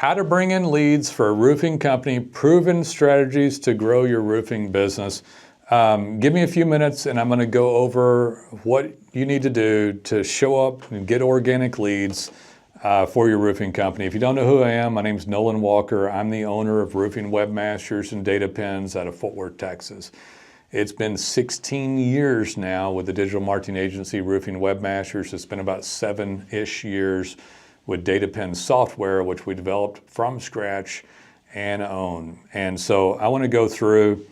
How to bring in leads for a roofing company, proven strategies to grow your roofing business. Give me a few minutes and I'm going to go over what you need to do to show up and get organic leads for your roofing company. If you don't know who I am, my name is Nolen Walker. I'm the owner of Roofing Webmasters and Data Pens out of Fort Worth, Texas. It's been 16 years now with the digital marketing agency Roofing Webmasters. It's been about 7-ish years with Data Pen software, which we developed from scratch and own. And so I want to go through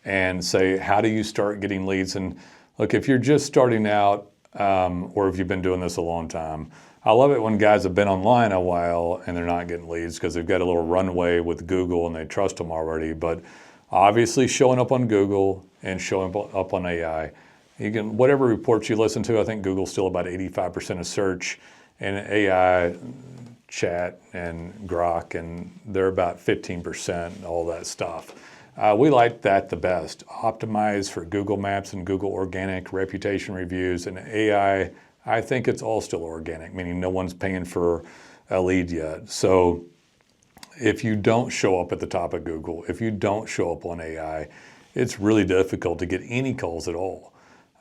and say, how do you start getting leads? And look, if you're just starting out or if you've been doing this a long time, I love it when guys have been online a while and they're not getting leads because they've got a little runway with Google and they trust them already. But obviously showing up on Google and showing up on AI, you can, whatever reports you listen to, I think Google's still about 85% of search, and AI, chat, and Grok, and they're about 15%, all that stuff. We like that the best. Optimize for Google Maps and Google Organic, reputation reviews, and AI, I think it's all still organic, meaning no one's paying for a lead yet. So if you don't show up at the top of Google, if you don't show up on AI, it's really difficult to get any calls at all.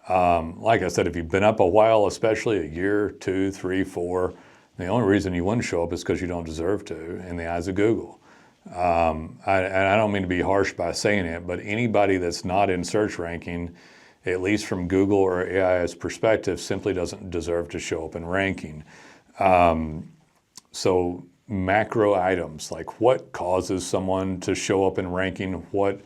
Like I said, if you've been up a while, especially a year, 2, 3, 4, the only reason you wouldn't show up is because you don't deserve to in the eyes of Google. And I don't mean to be harsh by saying it, but anybody that's not in search ranking, at least from Google or AI's perspective, simply doesn't deserve to show up in ranking. So macro items, like what causes someone to show up in ranking, what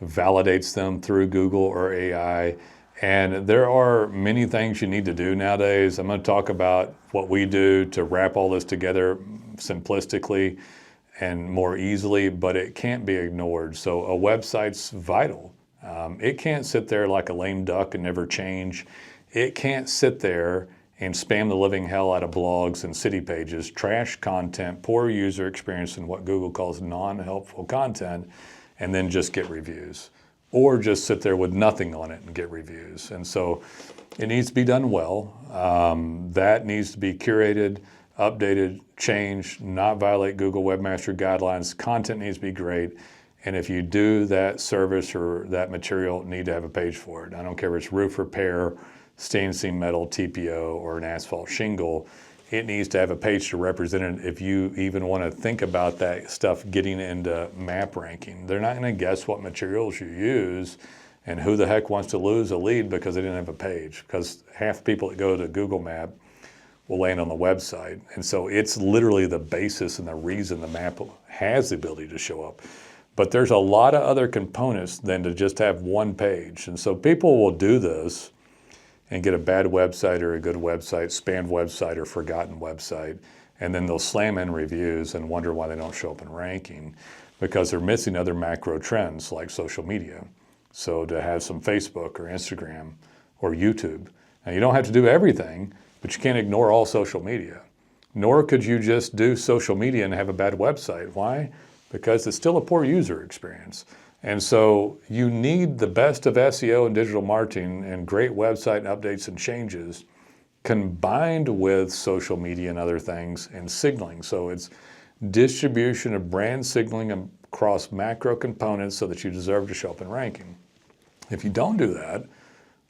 validates them through Google or AI. And there are many things you need to do nowadays. I'm going to talk about what we do to wrap all this together simplistically and more easily, but it can't be ignored. So a website's vital. It can't sit there like a lame duck and never change. It can't sit there and spam the living hell out of blogs and city pages, trash content, poor user experience, and what Google calls non-helpful content, and then just get reviews. Or just sit there with nothing on it and get reviews. And so it needs to be done well. That needs to be curated, updated, changed, not violate Google Webmaster guidelines. Content needs to be great. And if you do that service or that material, need to have a page for it. I don't care if it's roof repair, stained seam metal, TPO, or an asphalt shingle. It needs to have a page to represent it if you even want to think about that stuff getting into map ranking. They're not going to guess what materials you use, and who the heck wants to lose a lead because they didn't have a page, because half the people that go to Google Map will land on the website. And so it's literally the basis and the reason the map has the ability to show up. But there's a lot of other components than to just have one page. And so people will do this and get a bad website or a good website, spammed website or forgotten website, and then they'll slam in reviews and wonder why they don't show up in ranking, because they're missing other macro trends like social media. So to have some Facebook or Instagram or YouTube. Now you don't have to do everything, but you can't ignore all social media. Nor could you just do social media and have a bad website. Why? Because it's still a poor user experience. And so you need the best of SEO and digital marketing and great website updates and changes combined with social media and other things and signaling. So it's distribution of brand signaling across macro components so that you deserve to show up in ranking. If you don't do that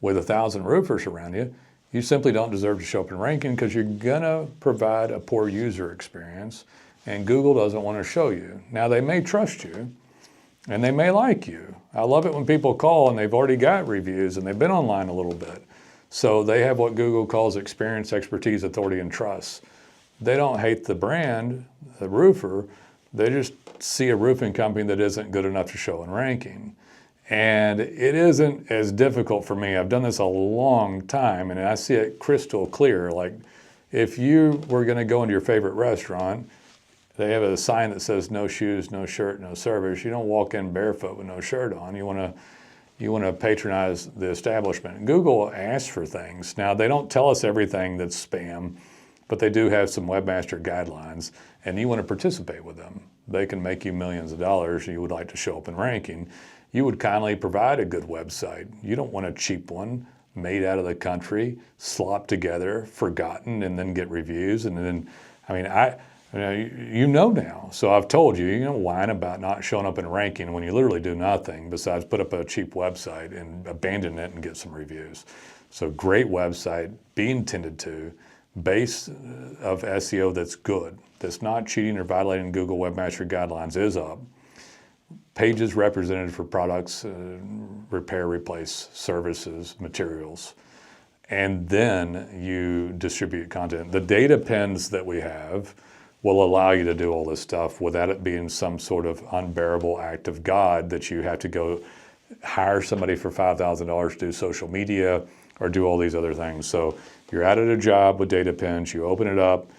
with 1,000 roofers around you, you simply don't deserve to show up in ranking because you're gonna provide a poor user experience and Google doesn't want to show you. Now they may trust you, and they may like you. I love it when people call and they've already got reviews and they've been online a little bit. So they have what Google calls experience, expertise, authority, and trust. They don't hate the brand, the roofer, they just see a roofing company that isn't good enough to show in ranking. And it isn't as difficult for me. I've done this a long time and I see it crystal clear. Like if you were gonna go into your favorite restaurant, they have a sign that says no shoes, no shirt, no service. You don't walk in barefoot with no shirt on. You want to patronize the establishment. Google asks for things. Now, they don't tell us everything that's spam, but they do have some webmaster guidelines, and you want to participate with them. They can make you millions of dollars. You would like to show up in ranking. You would kindly provide a good website. You don't want a cheap one made out of the country, slopped together, forgotten, and then get reviews. And then, I mean, You know now. So I've told you, you don't whine about not showing up in ranking when you literally do nothing besides put up a cheap website and abandon it and get some reviews. So great website, being tended to, base of SEO that's good, that's not cheating or violating Google Webmaster Guidelines is up. Pages represented for products, repair, replace, services, materials. And then you distribute content. The data pins that we have will allow you to do all this stuff without it being some sort of unbearable act of God that you have to go hire somebody for $5,000 to do social media or do all these other things. So you're out at a job with data pins, you open it up,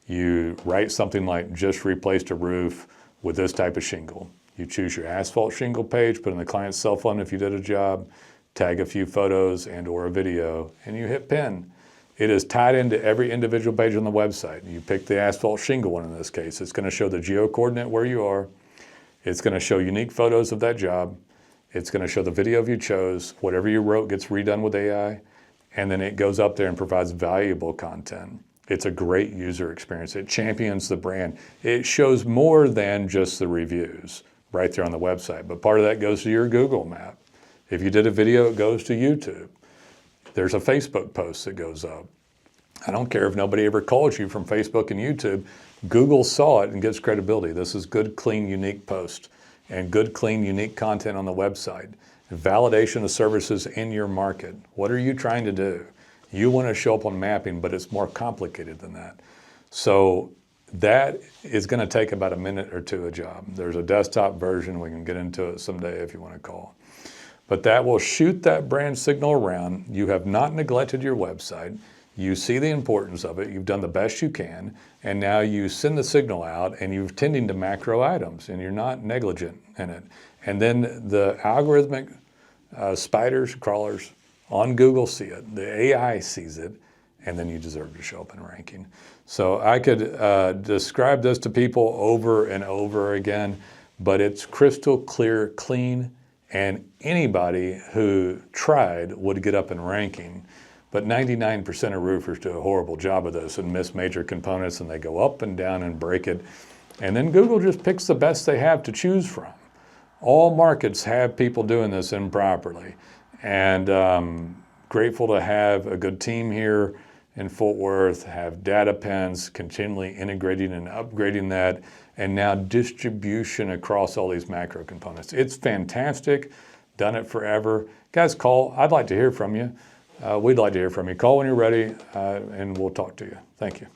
you write something like just replaced a roof with this type of shingle. You choose your asphalt shingle page, put in the client's cell phone if you did a job, tag a few photos and or a video, and you hit pin. It is tied into every individual page on the website. You pick the asphalt shingle one in this case. It's going to show the geo coordinate where you are. It's going to show unique photos of that job. It's going to show the video you chose. Whatever you wrote gets redone with AI. And then it goes up there and provides valuable content. It's a great user experience. It champions the brand. It shows more than just the reviews right there on the website. But part of that goes to your Google map. If you did a video, it goes to YouTube. There's a Facebook post that goes up. I don't care if nobody ever calls you from Facebook and YouTube. Google saw it and gets credibility. This is good, clean, unique post and good, clean, unique content on the website. Validation of services in your market. What are you trying to do? You want to show up on mapping, but it's more complicated than that. So that is going to take about a minute or two a job. There's a desktop version. We can get into it someday if you want to call. But that will shoot that brand signal around. You have not neglected your website. You see the importance of it. You've done the best you can. And now you send the signal out and you're tending to macro items and you're not negligent in it. And then the algorithmic spiders, crawlers on Google see it. The AI sees it. And then you deserve to show up in ranking. So I could describe this to people over and over again, but it's crystal clear, clean, and anybody who tried would get up in ranking. But 99% of roofers do a horrible job of this and miss major components, and they go up and down and break it. And then Google just picks the best they have to choose from. All markets have people doing this improperly. And grateful to have a good team here in Fort Worth, have data pens, continually integrating and upgrading that, and now distribution across all these macro components. It's fantastic, done it forever. Guys, call. I'd like to hear from you. We'd like to hear from you. Call when you're ready, and we'll talk to you. Thank you.